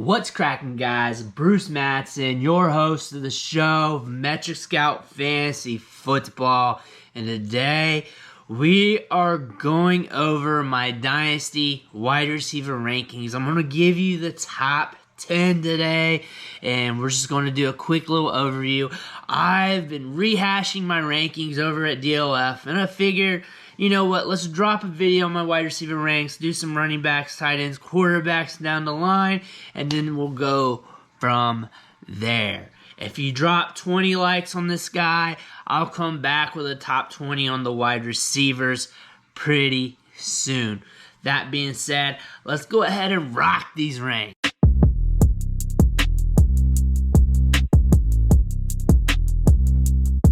What's cracking, guys? Bruce Madsen, your host of the show, Metric Scout Fantasy Football. And today, we are going over my Dynasty wide receiver rankings. I'm going to give you the top 10 today, and we're just going to do a quick little overview. I've been rehashing my rankings over at DLF, and I figured, you know what, let's drop a video on my wide receiver ranks, do some running backs, tight ends, quarterbacks down the line, and then we'll go from there. If you drop 20 likes on this guy, I'll come back with a top 20 on the wide receivers pretty soon. That being said, let's go ahead and rock these ranks.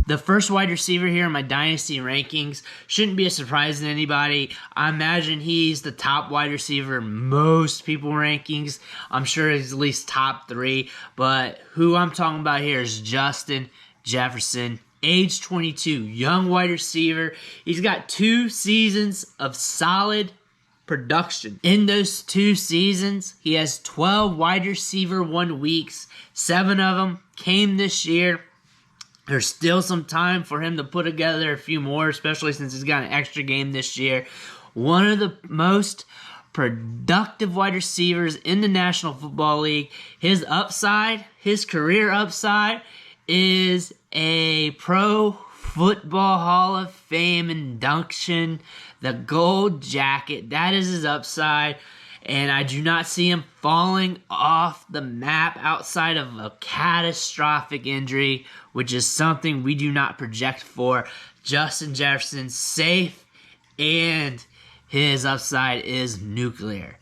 The first wide receiver here in my Dynasty rankings shouldn't be a surprise to anybody. I imagine he's the top wide receiver in most people rankings. I'm sure he's at least top 3. But who I'm talking about here is Justin Jefferson, age 22, young wide receiver. He's got 2 seasons of solid production. In those 2 seasons, he has 12 wide receiver 1 weeks. 7 of them came this year. There's still some time for him to put together a few more, especially since he's got an extra game this year. One of the most productive wide receivers in the National Football League. His upside, his career upside, is a Pro Football Hall of Fame induction. The gold jacket, that is his upside. And I do not see him falling off the map outside of a catastrophic injury, which is something we do not project for. Justin Jefferson, safe, and his upside is nuclear.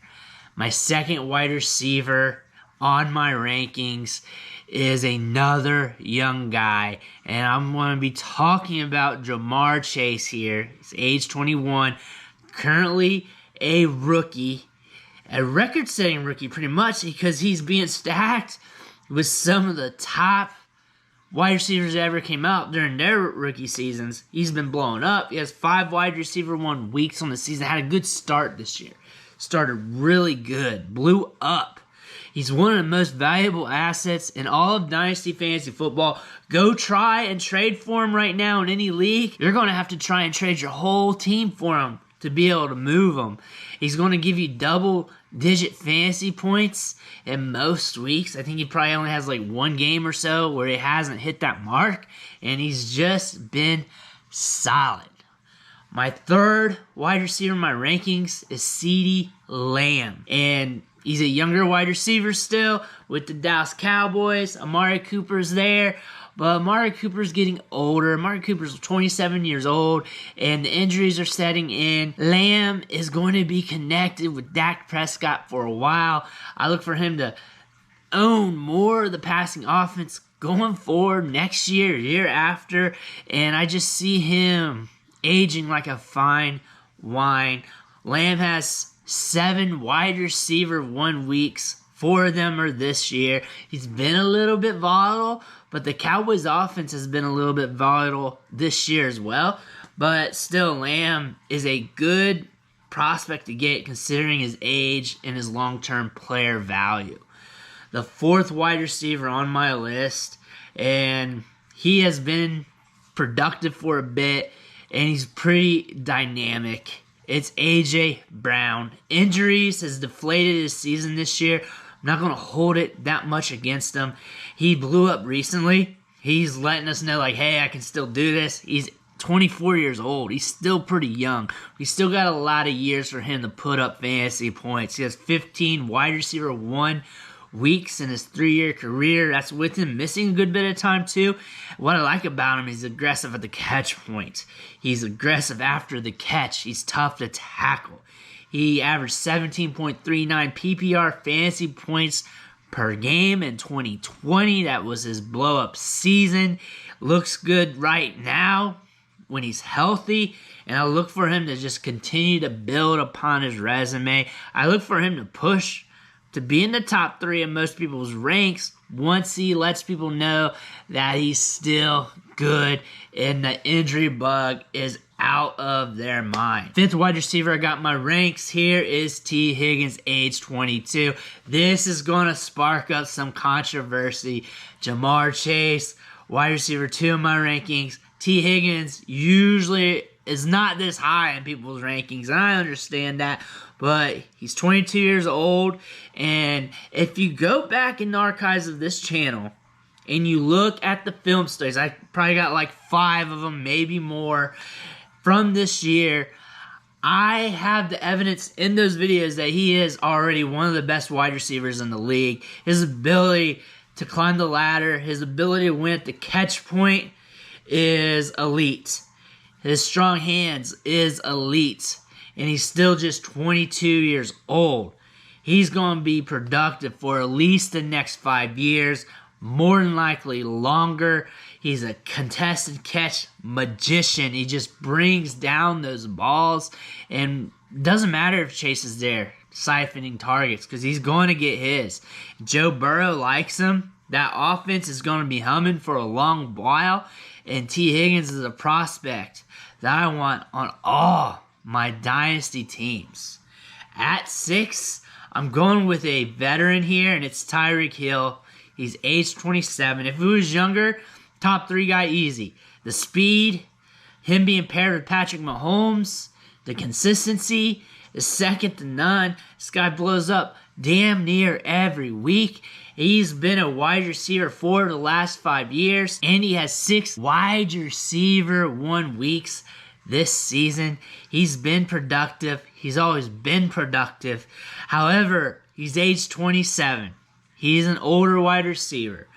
My second wide receiver on my rankings is another young guy, and I'm going to be talking about Jamar Chase here. He's age 21, currently a rookie. A record-setting rookie, pretty much, because he's being stacked with some of the top wide receivers that ever came out during their rookie seasons. He's been blowing up. He has 5 wide receiver 1 weeks on the season. Had a good start this year. Started really good. Blew up. He's one of the most valuable assets in all of Dynasty Fantasy Football. Go try and trade for him right now in any league. You're going to have to try and trade your whole team for him to be able to move him. He's going to give you double-digit fantasy points in most weeks. I think he probably only has like 1 game or so where he hasn't hit that mark, and he's just been solid. My third wide receiver in my rankings is CeeDee Lamb, and he's a younger wide receiver still with the Dallas Cowboys. Amari Cooper's there. But Amari Cooper's getting older. Amari Cooper's 27 years old, and the injuries are setting in. Lamb is going to be connected with Dak Prescott for a while. I look for him to own more of the passing offense going forward next year, year after, and I just see him aging like a fine wine. Lamb has 7 wide receiver 1 weeks. 4 of them are this year. He's been a little bit volatile, but the Cowboys' offense has been a little bit volatile this year as well. But still, Lamb is a good prospect to get considering his age and his long-term player value. The 4th wide receiver on my list, and he has been productive for a bit, and he's pretty dynamic. It's A.J. Brown. Injuries has deflated his season this year. I'm not going to hold it that much against him. He blew up recently. He's letting us know, like, hey, I can still do this. He's 24 years old. He's still pretty young. We still got a lot of years for him to put up fantasy points. He has 15 wide receiver 1 weeks in his 3-year career. That's with him missing a good bit of time, too. What I like about him, he's aggressive at the catch point. He's aggressive after the catch. He's tough to tackle. He averaged 17.39 PPR fantasy points per game in 2020. That was his blow-up season. Looks good right now when he's healthy, and I look for him to just continue to build upon his resume. I look for him to push to be in the top 3 of most people's ranks once he lets people know that he's still good and the injury bug is out of their mind. 5th wide receiver I got in my ranks here is T. Higgins, age 22. This is going to spark up some controversy. Jamar Chase, wide receiver 2 in my rankings. T. Higgins usually is not this high in people's rankings, and I understand that, but he's 22 years old, and if you go back in the archives of this channel and you look at the film studies, I probably got like 5 of them, maybe more, from this year, I have the evidence in those videos that he is already one of the best wide receivers in the league. His ability to climb the ladder, his ability to win at the catch point is elite. His strong hands is elite. And he's still just 22 years old. He's going to be productive for at least the next 5 years, more than likely longer. He's a contested catch magician. He just brings down those balls, and doesn't matter if Chase is there siphoning targets, because he's going to get his. Joe Burrow likes him. That offense is going to be humming for a long while, and T. Higgins is a prospect that I want on all my Dynasty teams. At 6, I'm going with a veteran here, and it's Tyreek Hill. He's age 27. If he was younger, top 3 guy easy. The speed, him being paired with Patrick Mahomes, the consistency is second to none. This guy blows up damn near every week. He's been a wide receiver for the last 5 years, and he has 6 wide receiver 1 weeks this season. He's been productive. He's always been productive. However, he's age 27. He's an older wide receiver.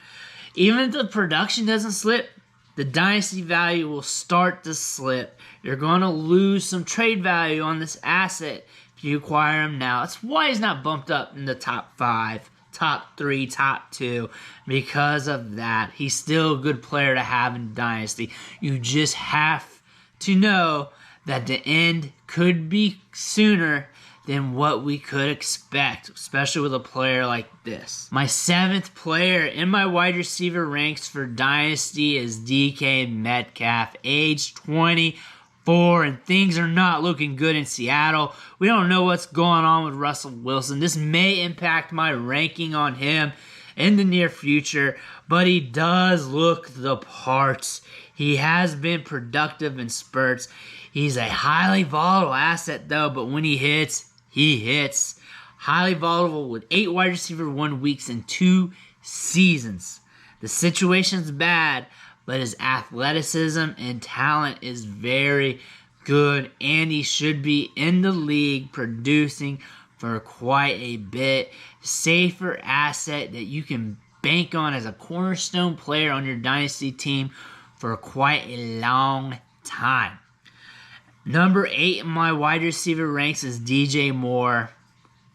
Even if the production doesn't slip, the dynasty value will start to slip. You're going to lose some trade value on this asset if you acquire him now. That's why he's not bumped up in the top 5, top 3, top 2. Because of that, he's still a good player to have in dynasty. You just have to know that the end could be sooner than what we could expect, especially with a player like this. My 7th player in my wide receiver ranks for Dynasty is DK Metcalf, age 24, and things are not looking good in Seattle. We don't know what's going on with Russell Wilson. This may impact my ranking on him in the near future, but he does look the part. He has been productive in spurts. He's a highly volatile asset, though, but when he hits, he hits. Highly volatile with 8 wide receiver 1 weeks in 2 seasons. The situation's bad, but his athleticism and talent is very good, and he should be in the league producing for quite a bit. Safer asset that you can bank on as a cornerstone player on your dynasty team for quite a long time. Number 8 in my wide receiver ranks is DJ Moore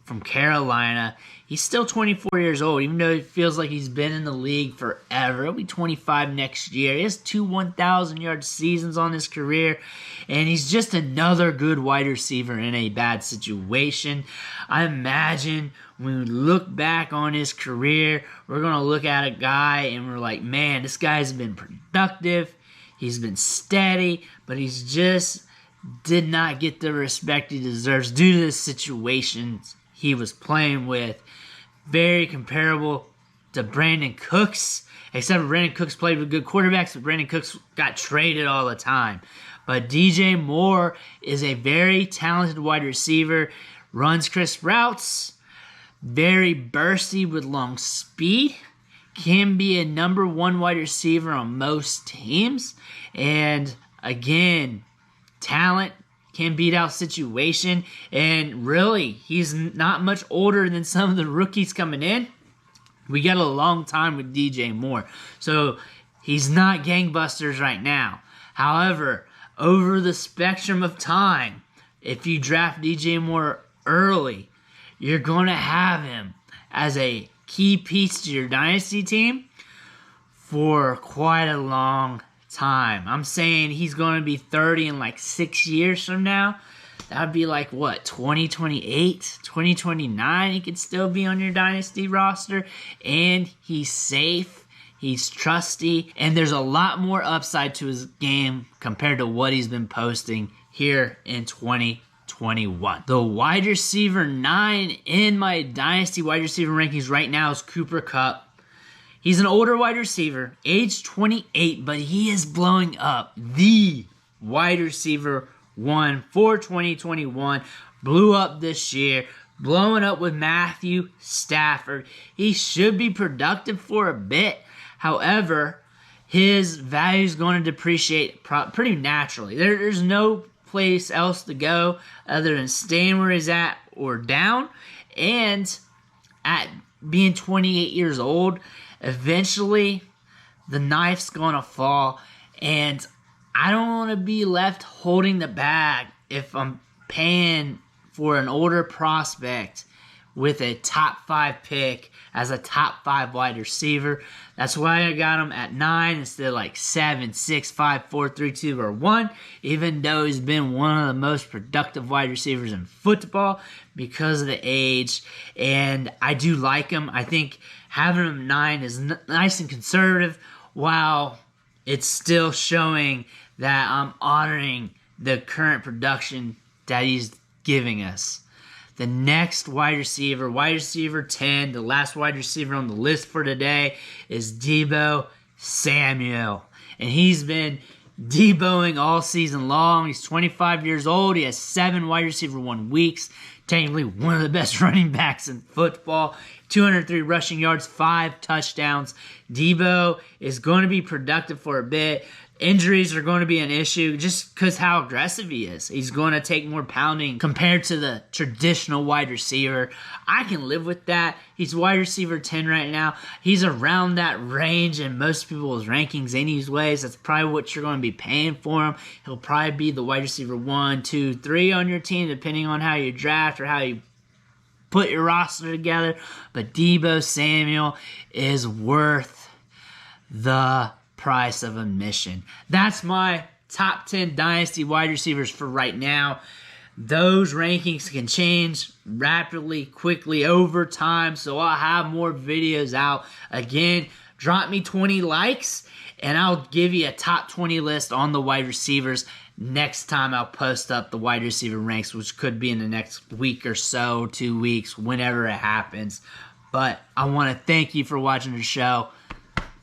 from Carolina. He's still 24 years old, even though it feels like he's been in the league forever. He'll be 25 next year. He has 2 1,000-yard seasons on his career, and he's just another good wide receiver in a bad situation. I imagine when we look back on his career, we're going to look at a guy and we're like, man, this guy's been productive. He's been steady, but he's just did not get the respect he deserves due to the situations he was playing with. Very comparable to Brandon Cooks, except for Brandon Cooks played with good quarterbacks, but Brandon Cooks got traded all the time. But DJ Moore is a very talented wide receiver, runs crisp routes, very bursty with long speed, can be a number 1 wide receiver on most teams, and again, talent can beat out situation, and really, he's not much older than some of the rookies coming in. We got a long time with DJ Moore, so he's not gangbusters right now. However, over the spectrum of time, if you draft DJ Moore early, you're going to have him as a key piece to your dynasty team for quite a long time. I'm saying he's going to be 30 in like 6 years from now. that would be like, what, 2028, 2029, he could still be on your Dynasty roster, and he's safe. He's trusty, and there's a lot more upside to his game compared to what he's been posting here in 2021. The wide receiver 9 in my Dynasty wide receiver rankings right now is Cooper Kupp. He's an older wide receiver, age 28, but he is blowing up. The wide receiver 1 for 2021. Blew up this year. Blowing up with Matthew Stafford. He should be productive for a bit. However, his value is going to depreciate pretty naturally. There's no place else to go other than staying where he's at or down. And at being 28 years old, eventually the knife's going to fall. And I don't want to be left holding the bag if I'm paying for an older prospect with a top 5 pick as a top 5 wide receiver. That's why I got him at 9 instead of like 7, 6, 5, 4, 3, 2, or 1, even though he's been one of the most productive wide receivers in football because of the age. And I do like him. I think having him 9 is nice and conservative, while it's still showing that I'm honoring the current production that he's giving us. The next wide receiver 10, the last wide receiver on the list for today, is Deebo Samuel. And he's been Deeboing all season long. He's 25 years old. He has 7 wide receiver 1 weeks. Technically one of the best running backs in football. 203 rushing yards, 5 touchdowns. Deebo is going to be productive for a bit. Injuries are going to be an issue just because how aggressive he is. He's going to take more pounding compared to the traditional wide receiver. I can live with that. He's wide receiver 10 right now. He's around that range in most people's rankings anyways. That's probably what you're going to be paying for him. He'll probably be the wide receiver 1, 2, 3 on your team, depending on how you draft or how you put your roster together. But Deebo Samuel is worth the price of admission. That's my top 10 Dynasty wide receivers for right now. Those rankings can change rapidly, quickly over time, so I'll have more videos out. Again, drop me 20 likes, and I'll give you a top 20 list on the wide receivers next time I'll post up the wide receiver ranks, which could be in the next week or so, 2 weeks, whenever it happens. But I want to thank you for watching the show,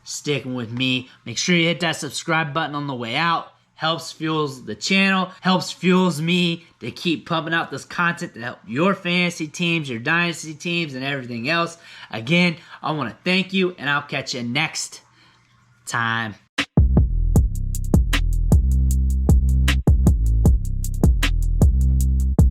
sticking with me. Make sure you hit that subscribe button on the way out. Helps fuels the channel, helps fuels me to keep pumping out this content to help your fantasy teams, your dynasty teams, and everything else. Again, I want to thank you, and I'll catch you next time.